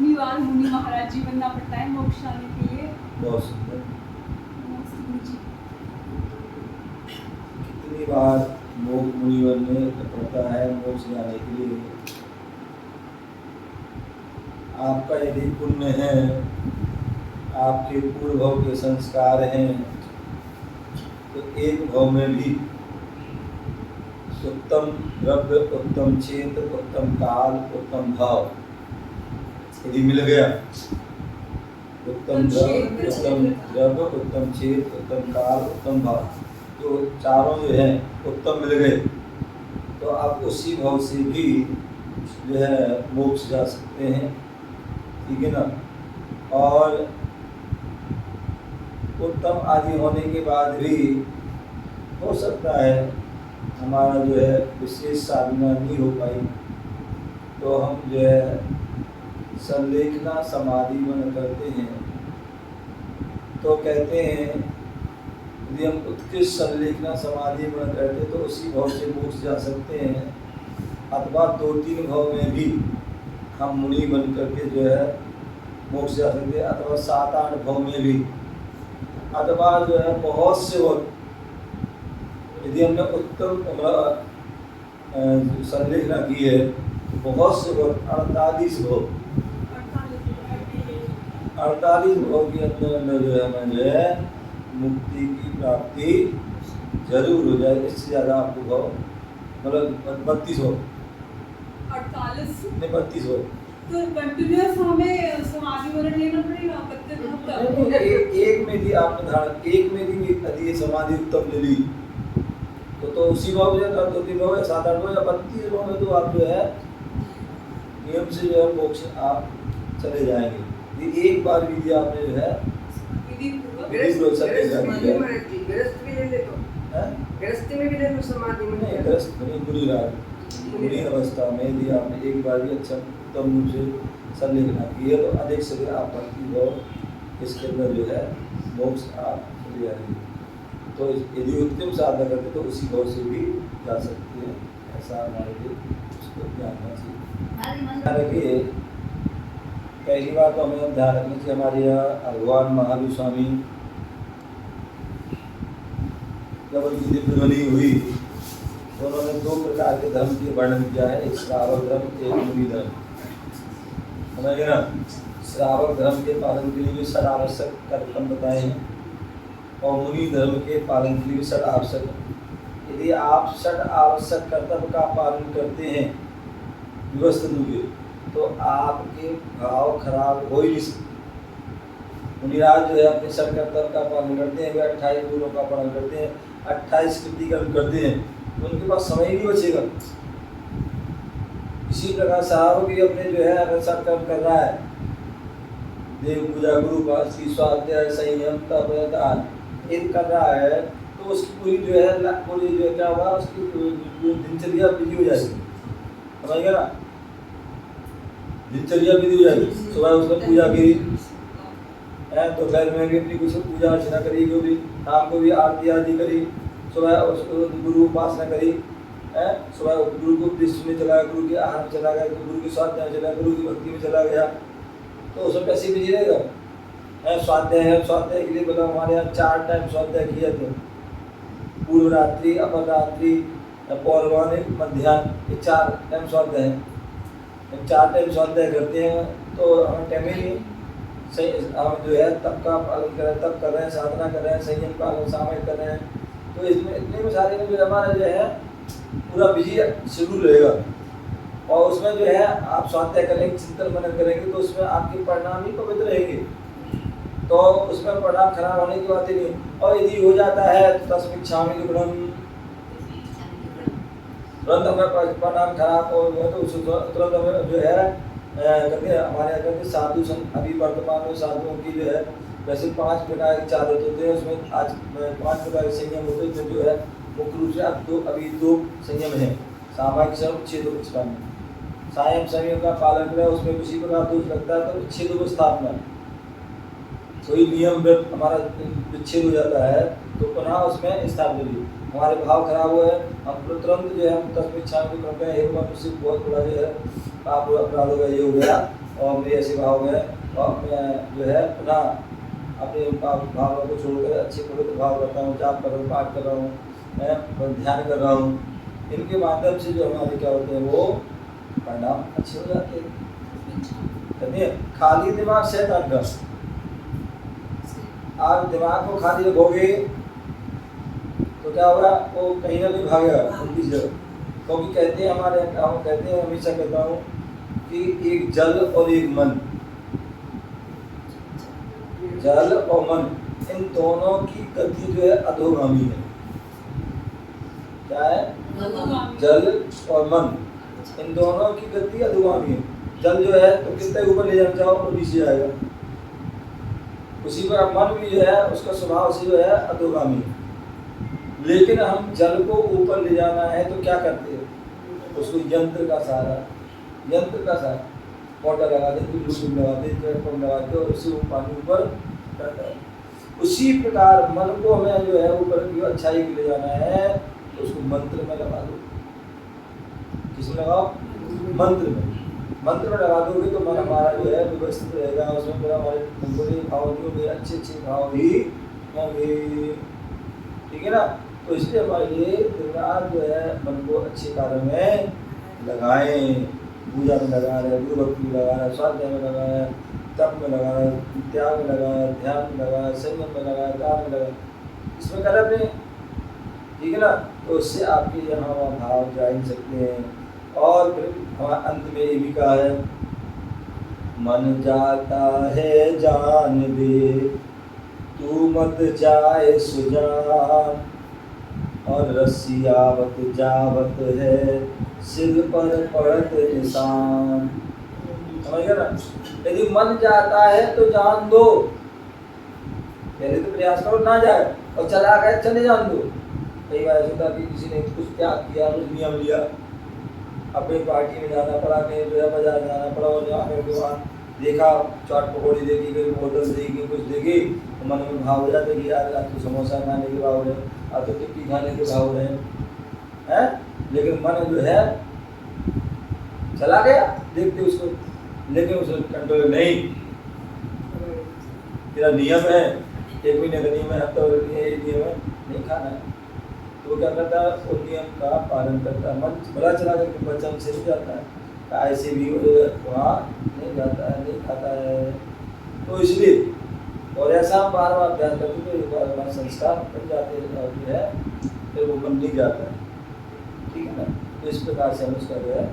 कितनी बार मुनि महाराज जी बनना पड़ता है मोक्ष पाने के लिए? बहुत सुंदर। नमस्ते गुरु जी। कितनी बार मुनि बनने पड़ता है मोक्ष जाने के लिए? आपका यदि पुण्य है, आपके पूर्व भव के संस्कार हैं, तो एक भव में भी उत्तम द्रव्य, उत्तम क्षेत्र, उत्तम काल, उत्तम भाव यदि मिल गया, उत्तम द्रव्य, उत्तम क्षेत्र, उत्तम काल, उत्तम भाव, तो चारों जो है उत्तम मिल गए, तो आप उसी भाव से भी जो है मोक्ष जा सकते हैं, ठीक है ना। और उत्तम आदि होने के बाद भी हो सकता है हमारा जो है विशेष साधना नहीं हो पाई, तो हम जो है संलेखना समाधि मन करते हैं, तो कहते हैं यदि हम उत्कृष्ट संलेखना समाधि मन करते तो उसी भाव से मोक्ष जा सकते हैं, अथवा 2-3 भाव में भी हम मुनि बन करके जो है मोक्ष जा सकते हैं, अथवा 7-8 भाव में भी, अथवा जो है बहुत से वक्त यदि हमने उत्तम संलेखना की है, बहुत से वक्त 48 भाव के अंदर जो है हमें जो है मुक्ति की प्राप्ति जरूर हो जाए। इससे ज़्यादा आपको भाव मतलब 32 हो, 48 नहीं 32 हो, तो कंटिन्यूअस हमें समाधि वरण लेना पड़ेगा। एक में भी आपने धारण, एक में भी यदि समाधि उत्तम ले ली तो उसी भाव में 2-3 भाव या 7-8 भाव या 32 भाव में तो आप जो है नियम से जो है मोक्ष आप चले जाएंगे। ये एक बार विधि आपने जो है मुनि अवस्था में यदि आपने एक बार भी अच्छा उत्तम रूप से संलेखना की है, तो अधिक से आप भक्ति भाव इसके अंदर जो है मोक्ष आप चले जाएंगे। तो यदि उत्तम साधना करते तो उसी भाव से भी जा सकते हैं, ऐसा हमारे लिए उसको जानना चाहिए। पहली बात तो हमें ध्यान रखना चाहिए, हमारे यहाँ भगवान महावीर स्वामी जब उनकी दिव्य ध्वनि हुई तो उन्होंने 2 प्रकार के धर्म के वर्णन किया है, एक श्रावक धर्म, एक मुनि धर्म, समझे ना। श्रावक धर्म के पालन के लिए भी 6 आवश्यक कर्तव्य बताए हैं, और मुनि धर्म के पालन के लिए भी 6 आवश्यक। यदि आप 6 आवश्यक कर्तव्य का पालन करते हैं व्यवस्थित रूप, तो आपके भाव खराब हो ही नहीं सकते। मुनिराज जो है अपने 6 कर्तव्य का पालन करते हैं, वे 28 गुणों का पालन करते हैं, 28 कृतिकर्म करते हैं, तो उनके पास समय ही नहीं बचेगा। इसी प्रकार साहब भी अपने जो है अगर सत्कर्म कर रहा है, देव पूजा, गुरु पास की, स्वाध्याय, संयम, तप, दान इन कर रहा है, तो उसकी पूरी जो है क्या होगा, उसकी दिनचर्या बिजी हो जाएगी, समझ गया ना। दिनचर्या विधि हो जाएगी, सुबह उसने पूजा की है, दोपहर में भी अपनी कुछ पूजा अर्चना करी, जो भी शाम को भी आरती आदि करी, सुबह उसको गुरु उपासना करी है, सुबह गुरु को उपदेश में चला गया, गुरु के आहार में चला गया, गुरु के स्वाध्याय में चला, गुरु की भक्ति में चला गया, तो उसमें कैसे बिजी रहेगा है। स्वाध्याय है, स्वाध्याय के लिए बोला हमारे यहाँ 4 टाइम स्वाध्याय किए थे, पूर्व रात्रि, अपर रात्रि, पौर्वानिक, मध्याह्न, ये 4 टाइम स्वाध्याय है। 4 टाइम स्वाध्याय करते हैं तो हमें टाइम ही नहीं सही, हम जो है तप का पालन कर रहे हैं, तप कर रहे हैं, साधना कर रहे हैं, संयम पालन सामयिक कर रहे हैं, तो इसमें इतने में सारे में जो हमारा जो है पूरा बिजी शेड्यूल रहेगा। और उसमें जो है आप स्वाध्याय करेंगे, चिंतन मनन करेंगे, तो उसमें आपके परिणाम ही पवित्र रहेंगे, तो उसमें परिणाम खराब होने की बात ही नहीं। और यदि हो जाता है तो तस्मिच्छामि गुणम, तुरंत हमें परिणाम खराब हो तो उस तुरंत हमें जो है कहते हैं हमारे यहाँ कहते साधु अभी वर्तमान में साधुओं की जो है वैसे 5 प्रकार के चादत होते हैं, उसमें आज 5 प्रकार के संयम होते हैं, जो है मुख्य रूप से अब अभी 2 संयम है, सामायिक संयम, छेदोपस्थापन। संयम संयम का पालन करें, उसमें किसी प्रकार दोष लगता है तो छेदोपस्थापना, कोई नियम हमारा विच्छेद हो जाता है तो पुनः उसमें स्थापित होगी। हमारे भाव खराब हुए, हम तुरंत जो है हम तस्मिच्छामि करते हैं, हे मनुष्य बहुत बड़ा जो है पाप अपराध हो गया, ये हो गया, और मेरे ऐसे भाव है, और मैं जो है पुनः अपने भावों को छोड़कर अच्छे पवित्र भाव करता हूँ, जाप कर रहा हूँ, पाठ कर रहा हूँ, मैं ध्यान कर रहा हूँ। इनके माध्यम से जो हमारे क्या होते हैं वो परिणाम अच्छे हो जाते हैं। कहते हैं खाली दिमाग शैतान का। आप दिमाग को खाली रखोगे तो क्या होगा, वो कहीं ना कहीं भागेगा उनकी जगह। क्योंकि कहते हैं हमारे हम कहते हैं, हमेशा कहता हूँ कि एक जल और एक मन, जल और मन, इन दोनों की गति जो है अधोगामी है। क्या है? जल और मन, इन दोनों की गति अधोगामी है। जल जो है तो कितने ऊपर ले जाना चाहो तो नीचे आएगा, उसी पर मन भी जो है उसका स्वभाव से जो है अधोगामी है। लेकिन हम जल को ऊपर ले जाना है तो क्या करते हैं, उसको यंत्र का सहारा, यंत्र का सहारा, मोटर लगा देते, लूप लगा देते, पंप लगाते और उससे वो पानी ऊपर करता है। उसी प्रकार मन को हमें जो है ऊपर की अच्छाई के ले जाना है तो उसको मंत्र में लगा दो। किसमें लगाओ? मंत्र में। मंत्र में लगा दोगे तो मन हमारा जो है व्यवस्थित रहेगा, उसमें पूरा हमारे बुरे भाव नहीं होंगे, अच्छे अच्छे भाव ही होंगे। ठीक है ना? तो इसलिए हमारे लिए दिन रात जो है मन को अच्छे कार्य में लगाएं। पूजा में लगा रहे, गुरु भक्ति में लगा रहे, स्वाध्याय में लगा रहे, तप में लगा रहे, त्याग में लगा रहे, ध्यान में लगा रहे, संयम में लगा रहे, दान में लगा, इसमें कर अपने। ठीक है ना? तो इससे आपके यहाँ वहाँ भाव जा ही सकते हैं। और फिर हमारा अंत में ये भी कहा है, मन जाता है जान दे, तू मत जाए सुजान, और रस्सी आवत जावत है, सिर पर पड़त निशान। समझ गए ना? यदि मन जाता है तो जान दो, पहले तो प्रयास करो ना जाए, और चला गए चले जान दो। कई बार ऐसा होता कि किसी ने कुछ त्याग किया, कुछ नियम लिया, अपनी पार्टी में जाना पड़ा, कहीं जो है बाजार जाना पड़ा, और जहाँ पे वहाँ देखा चाट पकौड़ी देखी, कहीं होटल देखी, कुछ देखी, तो मन में भाव हो जाता है कि यार आज तो समोसा खाने के भाव है, आज तो टिक्की खाने के भाव है। लेकिन मन जो है चला गया देखते उसको, लेकिन उसको कंट्रोल नहीं। तेरा नियम है, 1 महीने का नियम है, हफ्ता ये नियम है, नहीं खाना है, तो क्या करता है, उस नियम का पालन करता है। मन बड़ा चला करके वचन से नहीं जाता है, ऐसे भी वहाँ नहीं जाता है, नहीं खाता है। तो इसलिए और ऐसा हम बार बार अभ्यास करते तो एक बार हमारे संस्कार बन जाते हैं और जो है फिर वो बन नहीं जाता है। ठीक है ना? तो इस प्रकार से हम उसका जो है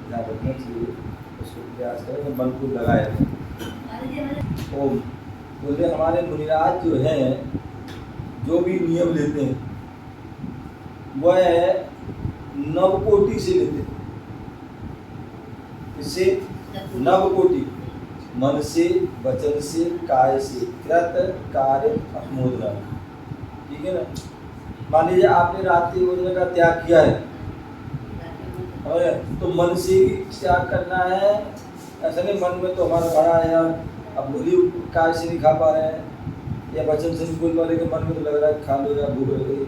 ध्यान रखना चाहिए, उसको प्रयास करें तो मन को लगाए रखें। ओम बोलते हमारे मुनिराज जो हैं, जो भी नियम लेते हैं वह नवकोटि से लेते हैं। इससे नवकोटि, मन से, वचन से, काय से, कृत कार्य अनुमोदना। ठीक है ना? मान लीजिए आपने रात्रि भोजन का त्याग किया है, तो मन से भी त्याग करना है। ऐसा नहीं मन में तो हमारा बड़ा है यार, अब बोली काय से नहीं खा पा रहे हैं, या वचन से नहीं बोल पा रहे, मन में तो लग रहा है खा लो या भूख लग रही है।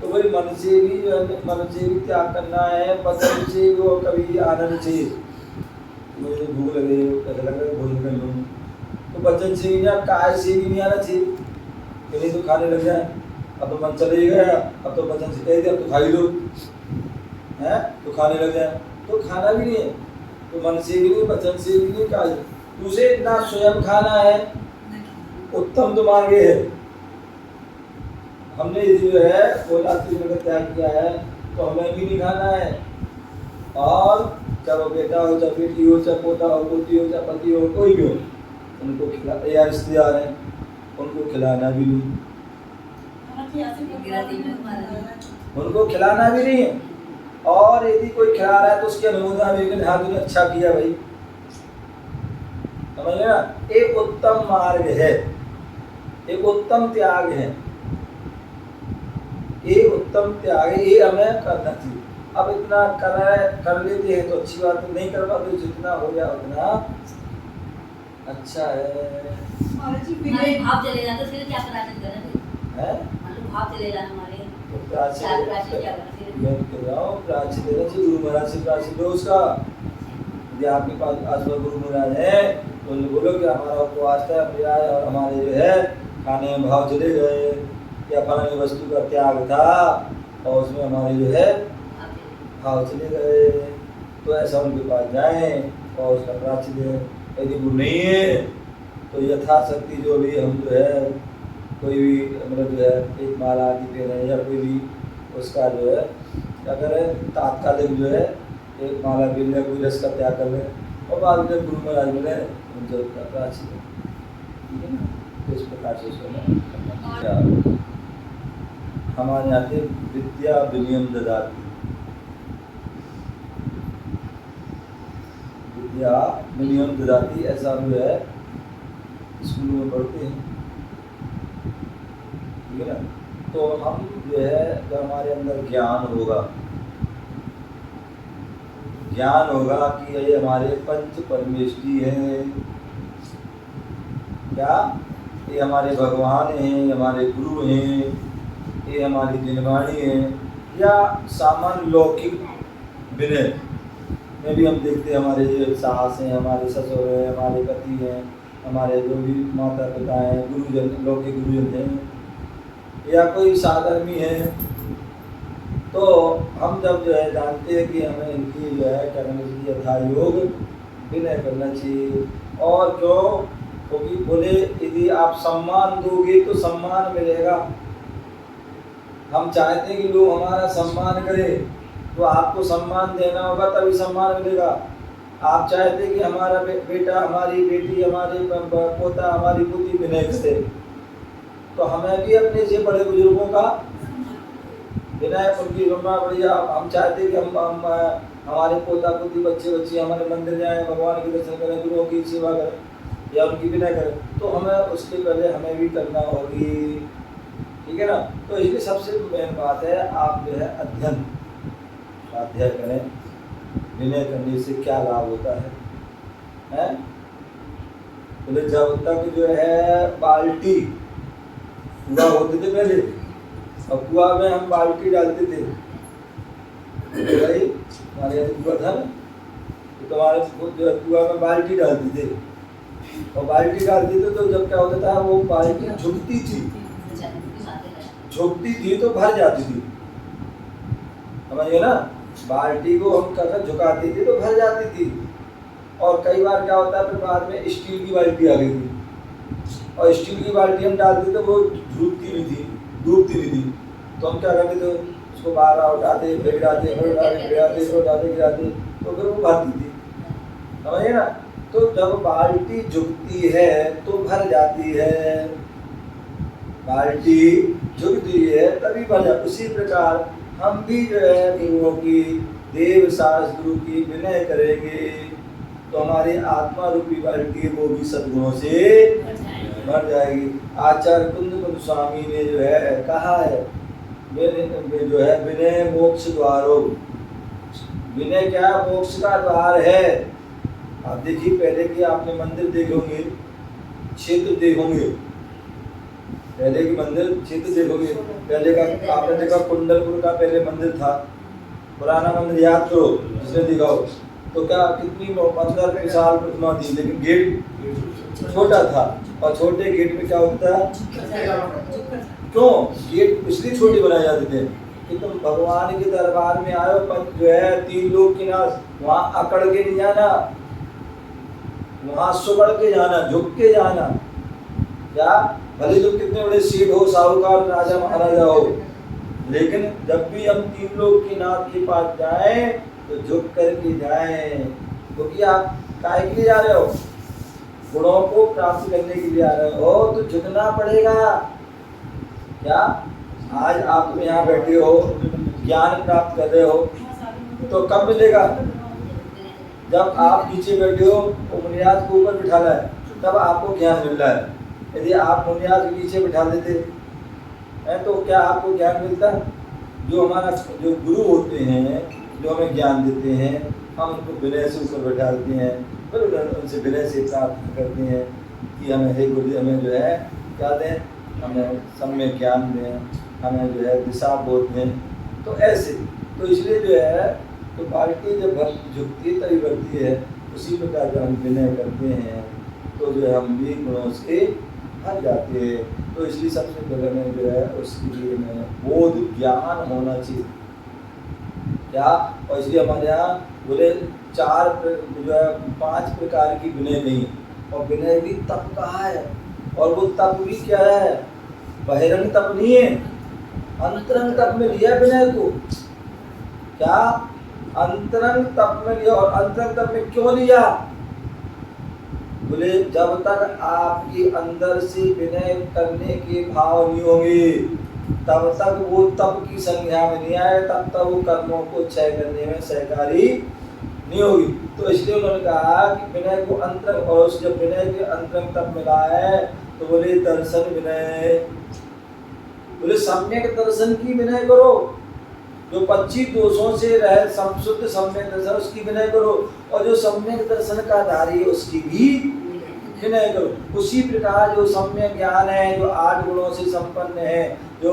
तो वही मन से भी जो है, मन से भी त्याग करना है, वचन से वो कभी आनंद से, मुझे भूख लग रही है, कैसा लग रहा है भोजन कर लूँ, तो वचन से भी ना, काय से भी नहीं आना चाहिए कि नहीं तो खाने लग जाए। अब तो मन चले गया, अब तो वचन से कह दिया अब तो खा ही लो, है तो खाने लग जाए, तो खाना भी नहीं है। तो मन से भी नहीं, वचन से भी नहीं, काय तुझे इतना स्वयं खाना है, उत्तम तो मार्गे है। हमने जो है वो रात्रि का त्याग किया है, तो हमें भी नहीं खाना है। और चाहे वो बेटा हो, चाहे बेटी हो, चाहे पोता हो, पोती हो, चाहे पति हो, कोई भी हो, उनको खिला, या रिश्तेदार हैं उनको खिलाना भी नहीं, उनको खिलाना भी नहीं है। और यदि कोई खिला रहा है तो उसकी अनुमोदना भी नहीं, हाँ तूने अच्छा किया भाई, समझ गए ना? एक उत्तम मार्ग है, एक उत्तम त्याग है, एक उत्तम त्याग है, ये हमें करना चाहिए। अब इतना कर लेते हैं तो अच्छी बात है, नहीं कर पाते जितना हो जाए उतना अच्छा है। भाव चले जाते फिर क्या प्रार्थना करें है भाव चले जाना हमारे तो प्रार्थना क्या करना फिर मैं कह रहा हूँ, प्रार्थना देना चाहिए, गुरु महाराज से प्रार्थना दो उसका, यदि आपके पास आसपास गुरु महाराज हैं तो उन्हें बोलो कि हमारा उपवास था मेरा और हमारे जो है खाने में भाव चले गए या फलानी वस्तु का त्याग था और उसमें हमारे जो है भाव चले गए, तो ऐसा उनके पास जाएं और उसका प्रायश्चित दें। यदि वो नहीं है तो यथाशक्ति जो भी हम जो है कोई भी मतलब जो है एक माला आदि पे रहे या कोई भी उसका जो है क्या करें तात्कालिक जो है एक माला पी लें, कोई रस का त्याग कर लें और बाद में गुरु महाराज मिले उनसे उसका प्रायश्चित दें। ठीक है ना, तो इस प्रकार से उसको हमारे यहाँ से विद्या विनियम ददाति, विद्या विनियम ददाति ऐसा जो है स्कूलों में पढ़ते हैं। ठीक है ना, तो हम जो है जब हमारे अंदर ज्ञान होगा कि ये हमारे पंच परमेष्ठी हैं, क्या ये हमारे भगवान हैं, हमारे गुरु हैं, ये हमारी दिनवाणी है, या सामान्य लौकिक विनय में भी हम देखते हैं हमारे जो सास हैं, हमारे ससुर हैं, हमारे पति हैं, हमारे जो भी माता पिता हैं, गुरुजन लौकिक गुरुजन हैं या कोई साधर्मी है, तो हम जब जो है जानते हैं कि हमें इनकी जो है करने चाहिए यथा योग विनय करना चाहिए। और जो क्योंकि बोले यदि आप सम्मान दोगे तो सम्मान मिलेगा, हम चाहते हैं कि लोग हमारा सम्मान करें तो आपको सम्मान देना होगा तभी सम्मान मिलेगा। आप चाहते हैं कि हमारा बेटा हमारी बेटी हमारे पोता हमारी पोती विनय करे, तो हमें भी अपने से बड़े बुजुर्गों का विनय उनकी सुनना बढ़िया। हम चाहते हैं कि हम हमारे पोता पोती बच्चे बच्ची हमारे मंदिर जाएं, भगवान के दर्शन करें, गुरुओं की सेवा करें या उनकी विनय करें, तो हमें उसके पहले हमें भी करना होगी। ठीक है ना, तो इसलिए सबसे मेन बात है आप जो है अध्ययन स्वाध्याय करें। विनय करने से क्या लाभ होता है? बोले जब तक जो है बाल्टी कुआ होते थे पहले, और कुआ में हम बाल्टी डालते थे, भाई हमारे यहाँ कुआ था ना, तो तुम्हारे कुआ में बाल्टी डालते थे और बाल्टी डालते थे तो जब क्या होता था वो बाल्टी झुकती थी तो भर जाती थी, समझिए ना। बाल्टी को हम कर झुकाते थे तो भर जाती थी, और कई बार क्या होता है फिर बाद में स्टील की बाल्टी आ गई थी, और स्टील की बाल्टी हम डालते थे वो डूबती नहीं थी, तो हम क्या करते थे उसको बाहर उठाते फिर गिराते तो फिर वो भरती थी, समझिए ना। तो जब बाल्टी झुकती है तो भर जाती है, बाल्टी झुकती है तभी भर जाती। उसी प्रकार हम भी जो है गुरुओं की देव शास्त्र की विनय करेंगे तो हमारी आत्मा रूपी बाल्टी वो भी सद्गुणों से भर जाएगी। आचार्य कुंद स्वामी ने जो है कहा है जो है विनय मोक्ष द्वारो, विनय क्या मोक्ष का द्वार है। आप देखिए पहले के आपने मंदिर देखे होंगे, क्षेत्र देखोगे, पहले की मंदिर क्षेत्र देखोगे, पहले का आपने देखा कुंडलपुर का पहले मंदिर था, पुराना मंदिर याद करो जिसने देखा हो, तो क्या कितनी 15 साल प्रतिमा थी, लेकिन गेट छोटा था, और छोटे गेट में क्या होता है, क्यों गेट इसलिए छोटे बनाए जाते थे कि तुम भगवान के दरबार में आए हो, जो है 3 लोग के नाश वहाँ अकड़ के नहीं जाना, वहाँ सुकड़ के जाना, झुक के जाना। क्या भले तुम कितने बड़े सेठ हो, साहूकार, राजा महाराजा हो, लेकिन जब भी हम 3 लोग के नाथ के पास जाएं तो झुक करके जाएं, क्योंकि आप काहे के लिए जा रहे हो, गुणों को प्राप्त करने के लिए आ रहे हो, तो झुकना पड़ेगा। क्या आज आप यहाँ बैठे हो, ज्ञान प्राप्त कर रहे हो, तो कब मिलेगा, जब आप नीचे बैठे हो तो मुनियाद को ऊपर बिठाना है, तब आपको ज्ञान मिल रहा है। यदि आप मुनियाद के नीचे बिठा देते हैं तो क्या आपको ज्ञान मिलता? जो हमारा जो गुरु होते हैं, जो हमें ज्ञान देते हैं, हम उनको विनय से ऊपर बैठाते हैं, फिर उनसे विनय से प्राप्त करते हैं कि हमें हे गुरु हमें जो है क्या दें, हमें सम्यक ज्ञान दें, हमें जो है दिशा बोध दें। तो ऐसे तो इसलिए जो है तो बाल्टी जब झुकती है तभी भरती है, उसी प्रकार जब हम विनय करते हैं तो जो है हम भी गुणों से हट जाते हैं। तो इसलिए सबसे पहले में जो है उसके लिए में बोध ज्ञान होना चाहिए क्या। और इसलिए हमारे यहाँ बोले जो है 5 प्रकार की विनय नहीं, और विनय भी तप कहा है, और वो तप भी क्या है, बहिरंग तप नहीं है, अंतरंग तप में लिया विनय को। क्या अंतरंग तप में लिया, और अंतरंग तप में क्यों लिया, बोले जब तक आपके अंदर से विनय करने के भाव नहीं होंगे तब तक वो तप की संज्ञा में नहीं आए, तब तक वो कर्मों को क्षय करने में सहकारी नहीं होगी। तो इसलिए उन्होंने कहा कि विनय को अंतरंग, और उस जब विनय के अंतरंग तप मिला है तो बोले दर्शन विनय, बोले सम्यक दर्शन की विनय करो, जो 25 दोषों से रह शुद्ध सम्यक दर्शन उसकी विनय करो, और जो सम्यक दर्शन का धारी है उसकी भी विनय करो। उसी प्रकार जो सम्यक ज्ञान है, जो 8 गुणों से संपन्न है, जो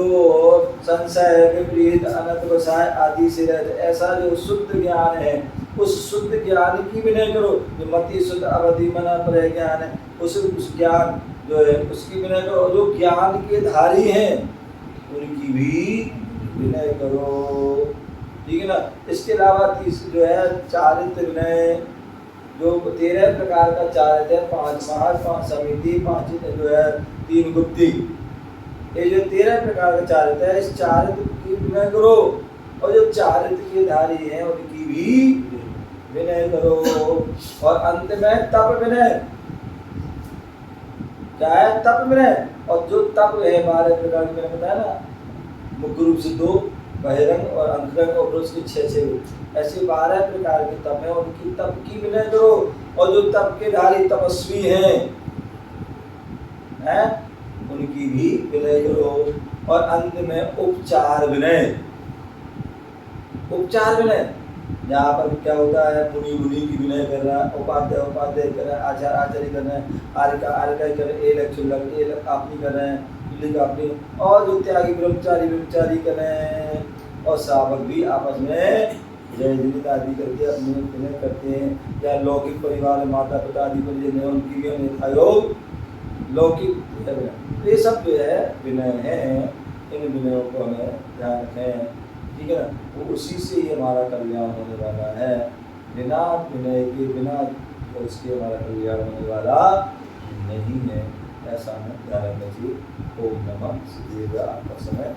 संशय विपरीत अनंत वसाय आदि से रहते, ऐसा जो शुद्ध ज्ञान है उस शुद्ध ज्ञान की विनय करो। जो मति शुद्ध अवधि मना पर ज्ञान है उस ज्ञान जो है उसकी विनय करो। जो ज्ञान के धारी हैं उनकी भी विनय करो, ठीक है ना। इसके अलावा जो है चारित्र विनय, जो 13 प्रकार का चारित्र है, 5 महार, 5 समिति, 5 जो है 3 गुप्ती, ये जो 13 प्रकार का चारित्र है इस चारित्र की विनय करो, और जो चारित्र के धारी हैं उनकी भी विनय करो। और अंत में तप विनय, क्या है, तप विनय। और जो तप है 12 प्रकार के मैंने बताया ना, मुख्य रूप से 2 बहिरंग और अंतरंग, और उसके 6 ऐसे 12 प्रकार के तप हैं, उनकी तप की विनय करो। और जो तप के धारी तपस्वी हैं उनकी भी विनय करो। और अंत में उपचार विनय, उपचार विनय यहाँ पर क्या होता है, मुनि की विनय कर रहा है, उपाध्याय कर रहा है, आचार्य कर रहे हैं, आर्य का कर रहे हैं, ए अपनी कर रहे हैं, अपनी, और जो त्यागी ब्रह्मचारी कर रहे हैं, और श्रावक भी आपस में जय जीवित आदि करके अपने विनय करते हैं। या लौकिक परिवार माता पिता आदि पर जिन्हें उनकी भी यथायोग लौकिक, ये सब जो है विनय है, इन विनयों को हमें ध्यान रखें, ठीक है ना। तो उसी से ही हमारा कल्याण होने वाला है, बिना विनय के बिना उसके हमारा कल्याण होने वाला नहीं है, ऐसा हमें ध्यान रखना चाहिए। ओम नमः शिवाय। आपका समय